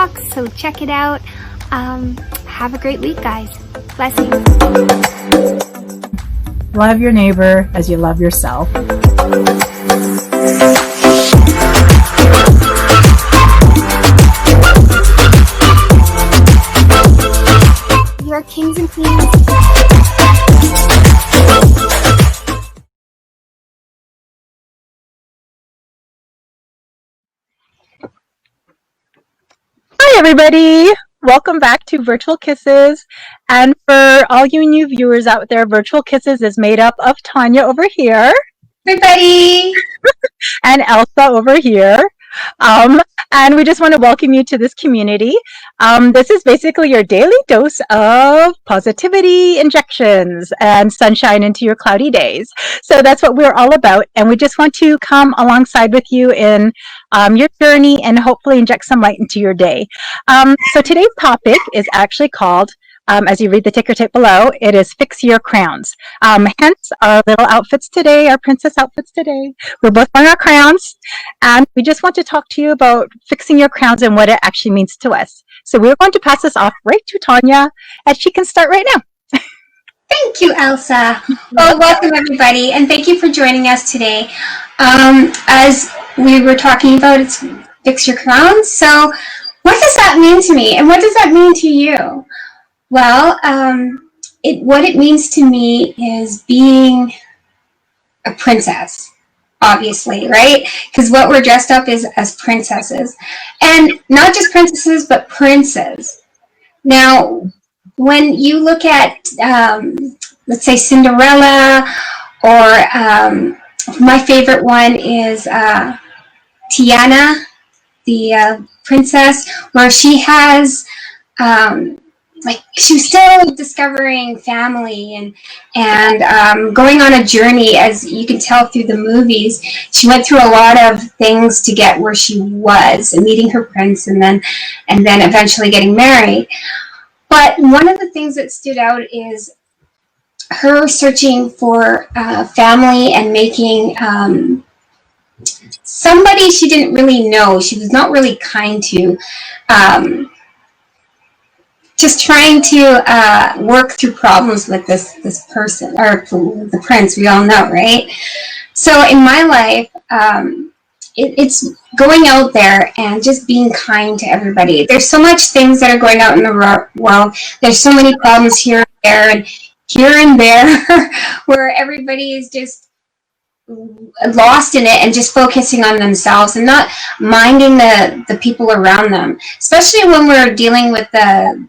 TikTok, so check it out. Have a great week, guys. Blessings. Love your neighbor as you love yourself. You are kings and queens. Hi, everybody. Welcome back to Virtual Kisses. And for all you new viewers out there, Virtual Kisses is made up of Tanya over here. Everybody! And Elsa over here. And we just want to welcome you to this community. This is basically your daily dose of positivity injections and sunshine into your cloudy days. So that's what we're all about. And we just want to come alongside with you in your journey and hopefully inject some light into your day. So today's topic is actually called, as you read the ticker tape below, it is Fix Your Crowns. Hence our little outfits today, our princess outfits today. We're both wearing our crowns, and we just want to talk to you about fixing your crowns and what it actually means to us. So we're going to pass this off right to Tanya, and she can start right now. Thank you, Elsa. Well, welcome everybody, and thank you for joining us today. As we were talking about, it's Fix Your Crowns. So what does that mean to me, and what does that mean to you? Well, what it means to me is being a princess, obviously, right? Because what we're dressed up is as princesses. And not just princesses, but princes. Now, when you look at, let's say, Cinderella, or my favorite one is Tiana, the princess, where she has... like she's still discovering family and going on a journey, as you can tell through the movies. She went through a lot of things to get where she was, and meeting her prince, and then eventually getting married. But one of the things that stood out is her searching for family and making somebody she didn't really know, she was not really kind to, just trying to work through problems with this person, or the prince, we all know, right? So in my life, it's going out there and just being kind to everybody. There's so much things that are going out in the world. There's so many problems here and there where everybody is just lost in it and just focusing on themselves and not minding the people around them, especially when we're dealing with the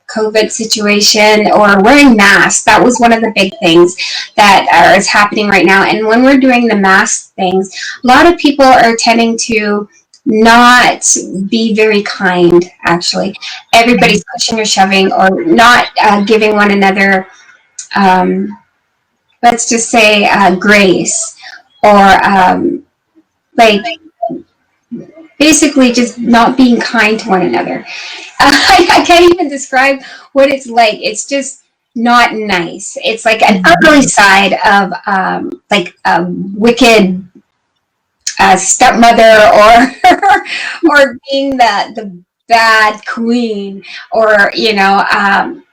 COVID situation or wearing masks. That was one of the big things that is happening right now. And when we're doing the mask things, a lot of people are tending to not be very kind, actually. Everybody's pushing or shoving, or not giving one another, let's just say, grace, or like basically just not being kind to one another. I can't even describe what it's like. It's just not nice. It's like an ugly side of like a wicked stepmother, or being the bad queen, or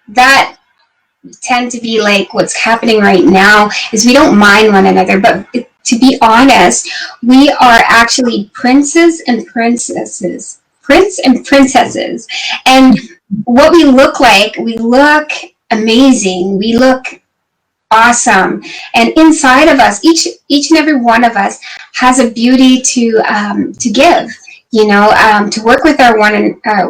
that tend to be like what's happening right now. Is we don't mind one another, but to be honest, we are actually princes and princesses. And what we look like, we look amazing, we look awesome, and inside of us, each and every one of us has a beauty to give, to work with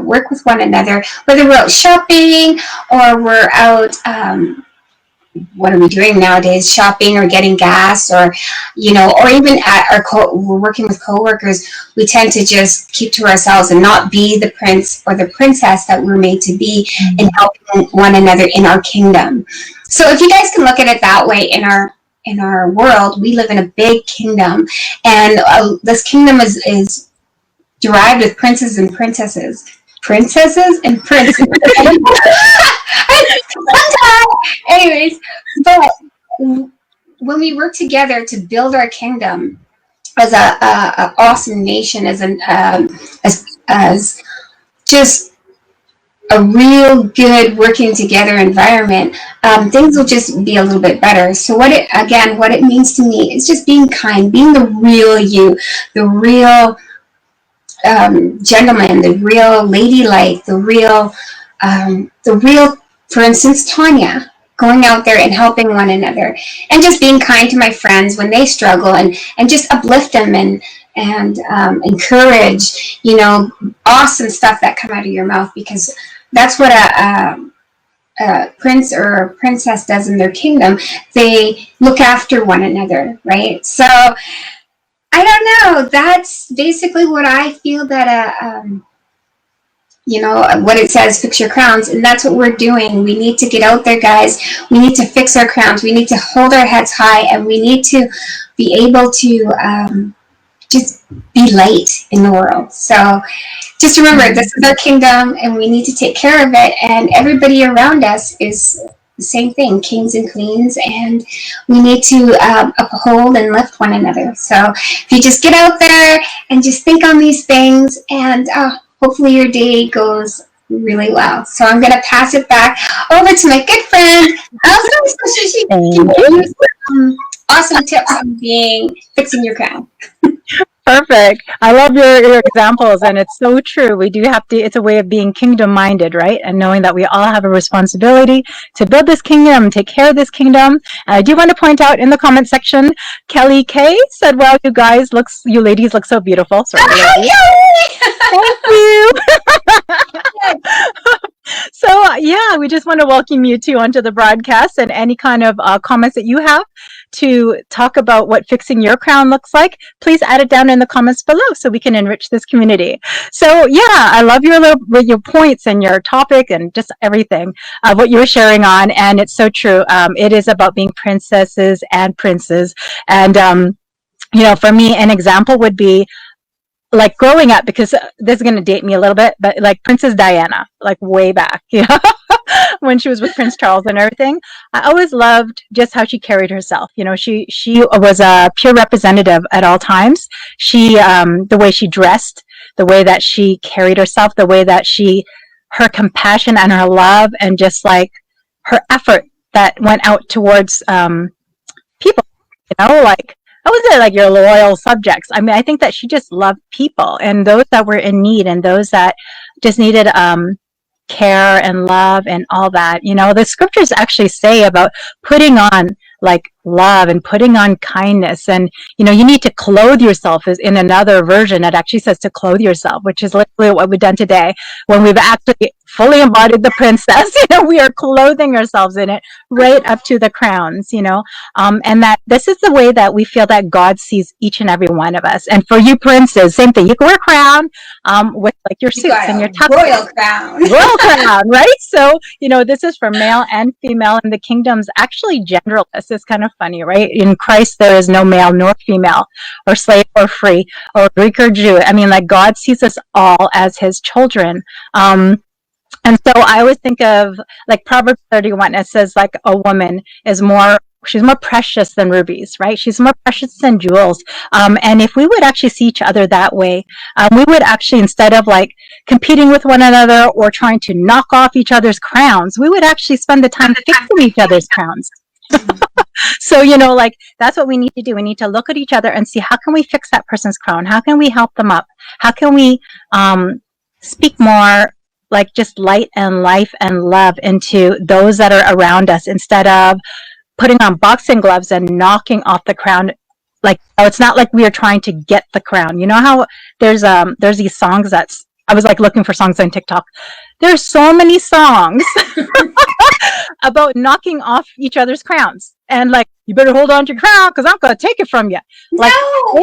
work with one another, whether we're out shopping or we're out, what are we doing nowadays? Shopping or getting gas, or even at we're working with coworkers. We tend to just keep to ourselves and not be the prince or the princess that we're made to be, and helping one another in our kingdom. So if you guys can look at it that way, in our world, we live in a big kingdom, and this kingdom is derived with princes and princesses. Princesses and princes. Anyways, but when we work together to build our kingdom as a awesome nation, as just a real good working together environment, things will just be a little bit better. So what it means to me is just being kind, being the real you, the real gentleman, the real ladylike, for instance, Tanya, going out there and helping one another, and just being kind to my friends when they struggle, and just uplift them and encourage, awesome stuff that come out of your mouth, because that's what a prince or a princess does in their kingdom. They look after one another, right? So I don't know. That's basically what I feel that what it says, fix your crowns, and that's what we're doing. We need to get out there, guys. We need to fix our crowns. We need to hold our heads high, and we need to be able to just be light in the world. So just remember, this is our kingdom, and we need to take care of it, and everybody around us is the same thing, kings and queens, and we need to uphold and lift one another. So if you just get out there and just think on these things, and hopefully your day goes really well. So I'm going to pass it back over to my good friend Elsa, so she can give you some awesome tips on fixing your crown. Perfect. I love your examples, and it's so true. We do have to, it's a way of being kingdom minded, right? And knowing that we all have a responsibility to build this kingdom, take care of this kingdom. And I do want to point out in the comment section, Kelly K said, "Well, you ladies look so beautiful." Sorry, thank you. So yeah, we just want to welcome you two onto the broadcast, and any kind of comments that you have to talk about what fixing your crown looks like, please add it down in the comments below so we can enrich this community. So yeah, I love your points and your topic and just everything of what you were sharing on, and it's so true. It is about being princesses and princes, and for me, an example would be like growing up, because this is going to date me a little bit, but like Princess Diana, like way back, when she was with Prince Charles and everything. I always loved just how she carried herself. She was a pure representative at all times. She, the way she dressed, the way that she carried herself, the way that her compassion and her love, and just like her effort that went out towards people, like, I would say like your loyal subjects. I mean, I think that she just loved people, and those that were in need, and those that just needed care and love and all that. The scriptures actually say about putting on like love and putting on kindness, and you need to clothe yourself. Is in another version it actually says to clothe yourself, which is literally what we've done today when we've actually fully embodied the princess. We are clothing ourselves in it right up to the crowns, and that this is the way that we feel that God sees each and every one of us. And for you princes, same thing. You can wear a crown with like your suits and your tucks. Royal crown. Royal crown, right? So, this is for male and female, and the kingdom's actually genderless. It's kind of funny, right? In Christ, there is no male nor female, or slave or free, or Greek or Jew. I mean, like, God sees us all as his children. And so I always think of like Proverbs 31. It says like a woman she's more precious than rubies, right? She's more precious than jewels. And if we would actually see each other that way, we would actually, instead of like competing with one another or trying to knock off each other's crowns, we would actually spend the time fixing each other's crowns. So, like, that's what we need to do. We need to look at each other and see, how can we fix that person's crown? How can we help them up? How can we speak more like just light and life and love into those that are around us, instead of putting on boxing gloves and knocking off the crown. Like, it's not like we are trying to get the crown. You know how there's these songs I was like looking for songs on TikTok. There's so many songs about knocking off each other's crowns, and like, you better hold on to your crown because I'm going to take it from you. Like, no!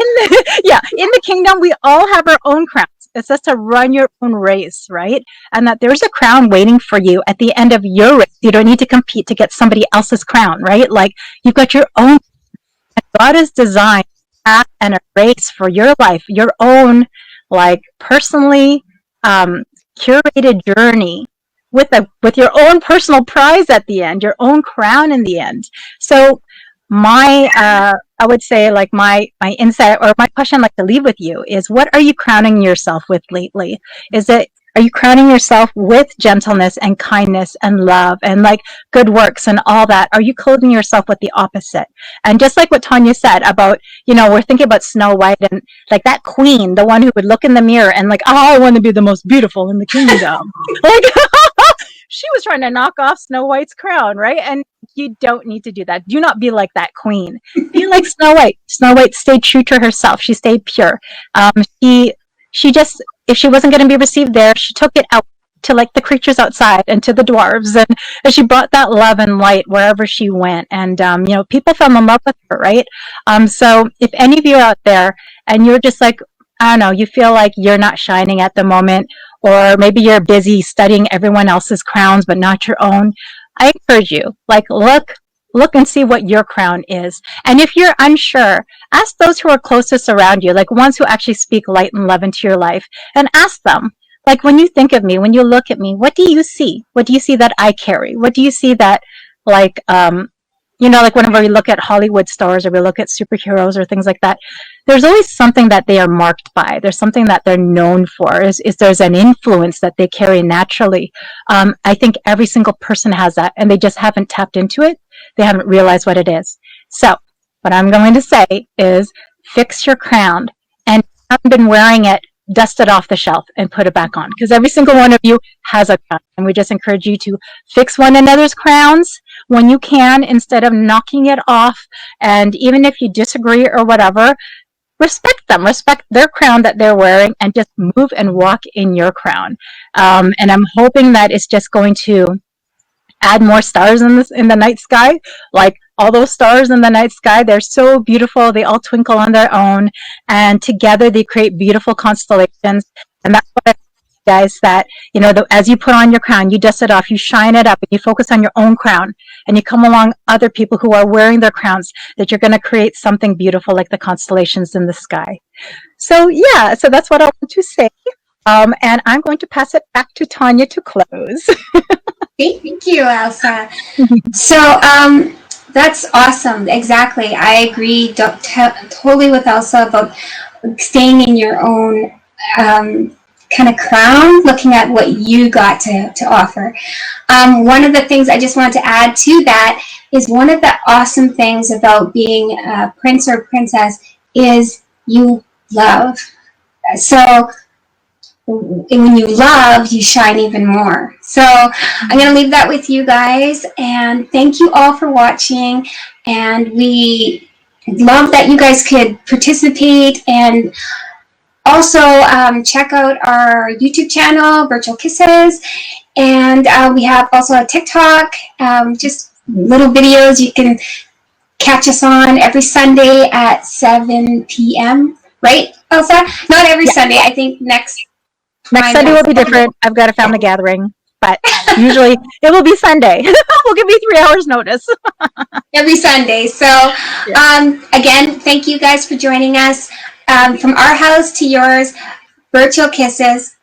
in the kingdom, we all have our own crowns. It's just to run your own race, right? And that there's a crown waiting for you at the end of your race. You don't need to compete to get somebody else's crown, right? Like, you've got your own. God has designed a path and a race for your life, your own, like, personally curated journey with your own personal prize at the end, your own crown in the end. So I would say, like, my insight or my question I'd like to leave with you is, what are you crowning yourself with lately? Are Are you crowning yourself with gentleness and kindness and love and like good works and all that? Are you clothing yourself with the opposite? And just like what Tanya said about, you know, we're thinking about Snow White and like that queen, the one who would look in the mirror and like, oh, I want to be the most beautiful in the kingdom. Like, she was trying to knock off Snow White's crown, right? And you don't need to do that. Do not be like that queen. Be like Snow White. Snow White stayed true to herself. She stayed pure. She just, if she wasn't going to be received there, she took it out to like the creatures outside and to the dwarves, and she brought that love and light wherever she went. And you know, people fell in love with her, right? So if any of you are out there and you're just like, I don't know, you feel like you're not shining at the moment, or maybe you're busy studying everyone else's crowns but not your own, I encourage you, like, look and see what your crown is. And if you're unsure, ask those who are closest around you, like ones who actually speak light and love into your life, and ask them, like, when you think of me, when you look at me, what do you see? What do you see that I carry? What do you see that, like, you know, like whenever we look at Hollywood stars or we look at superheroes or things like that, there's always something that they are marked by. There's something that they're known for. Is there's an influence that they carry naturally. I think every single person has that, and they just haven't tapped into it. They haven't realized what it is. So what I'm going to say is fix your crown, and if you haven't been wearing it, dust it off the shelf and put it back on, because every single one of you has a crown, and we just encourage you to fix one another's crowns when you can, instead of knocking it off. And even if you disagree or whatever, respect them, respect their crown that they're wearing, and just move and walk in your crown. And I'm hoping that it's just going to add more stars in the night sky. Like, all those stars in the night sky, they're so beautiful. They all twinkle on their own, and together they create beautiful constellations. And that's what I guys, that, you know, as you put on your crown, you dust it off, you shine it up, and you focus on your own crown, and you come along other people who are wearing their crowns, that you're going to create something beautiful like the constellations in the sky. So yeah, so that's what I want to say. And I'm going to pass it back to Tanya to close. Thank you, Elsa. So that's awesome. Exactly. I agree totally with Elsa about staying in your own kind of crown, looking at what you got to offer. One of the things I just wanted to add to that is, one of the awesome things about being a prince or princess is you love. So when you love, you shine even more. So I'm going to leave that with you guys, and thank you all for watching. And we love that you guys could participate, and also check out our YouTube channel, Virtual Kisses, and we have also a TikTok, just little videos you can catch us on every Sunday at 7 p.m. Right, Elsa? Not every Sunday. I think next Sunday will be different. I've got a family gathering, but usually it will be Sunday. We'll give you 3 hours notice. Every Sunday. So again, thank you guys for joining us. From our house to yours, Virtual Kisses.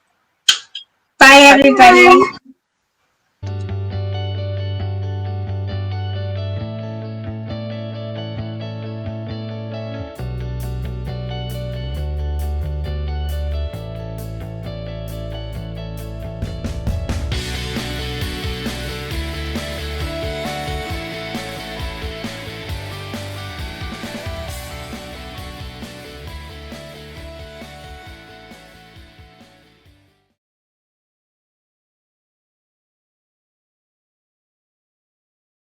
Bye, everybody. Bye.